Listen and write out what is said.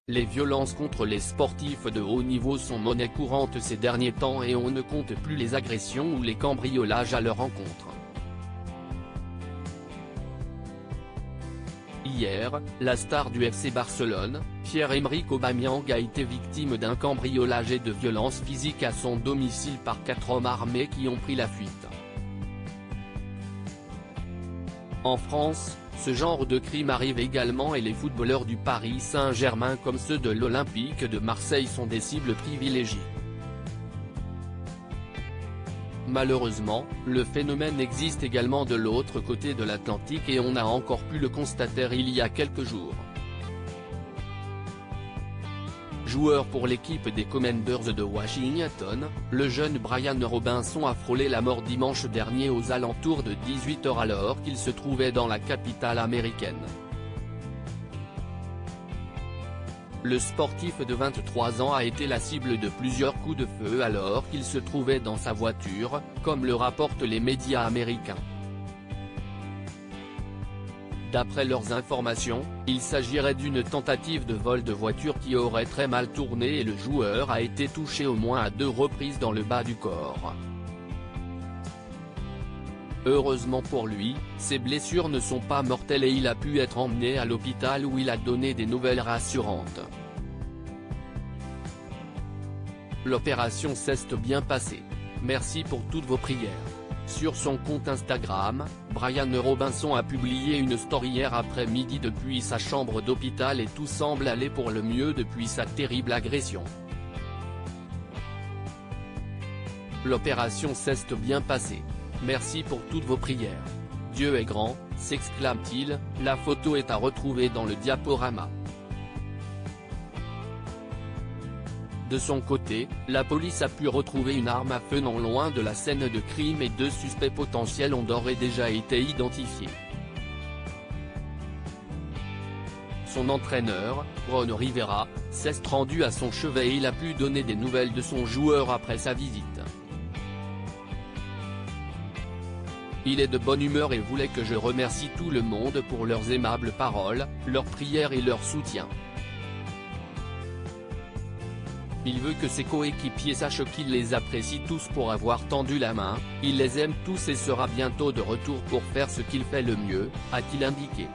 Les violences contre les sportifs de haut niveau sont monnaie courante ces derniers temps et on ne compte plus les agressions ou les cambriolages à leur encontre. Hier, la star du FC Barcelone, Pierre-Emerick Aubameyang a été victime d'un cambriolage et de violences physiques à son domicile par 4 hommes armés qui ont pris la fuite. En France, ce genre de crime arrive également et les footballeurs du Paris Saint-Germain comme ceux de l'Olympique de Marseille sont des cibles privilégiées. Malheureusement, le phénomène existe également de l'autre côté de l'Atlantique et on a encore pu le constater il y a quelques jours. Joueur pour l'équipe des Commanders de Washington, le jeune Brian Robinson a frôlé la mort dimanche dernier aux alentours de 18 h alors qu'il se trouvait dans la capitale américaine. Le sportif de 23 ans a été la cible de plusieurs coups de feu alors qu'il se trouvait dans sa voiture, comme le rapportent les médias américains. D'après leurs informations, il s'agirait d'une tentative de vol de voiture qui aurait très mal tourné et le joueur a été touché au moins à 2 reprises dans le bas du corps. Heureusement pour lui, ses blessures ne sont pas mortelles et il a pu être emmené à l'hôpital où il a donné des nouvelles rassurantes. L'opération s'est bien passée. Merci pour toutes vos prières. Sur son compte Instagram, Brian Robinson a publié une story hier après-midi depuis sa chambre d'hôpital et tout semble aller pour le mieux depuis sa terrible agression. L'opération s'est bien passée. Merci pour toutes vos prières. Dieu est grand, s'exclame-t-il, la photo est à retrouver dans le diaporama. De son côté, la police a pu retrouver une arme à feu non loin de la scène de crime et 2 suspects potentiels ont d'ores et déjà été identifiés. Son entraîneur, Ron Rivera, s'est rendu à son chevet et il a pu donner des nouvelles de son joueur après sa visite. Il est de bonne humeur et voulait que je remercie tout le monde pour leurs aimables paroles, leurs prières et leur soutien. Il veut que ses coéquipiers sachent qu'il les apprécie tous pour avoir tendu la main, il les aime tous et sera bientôt de retour pour faire ce qu'il fait le mieux, a-t-il indiqué.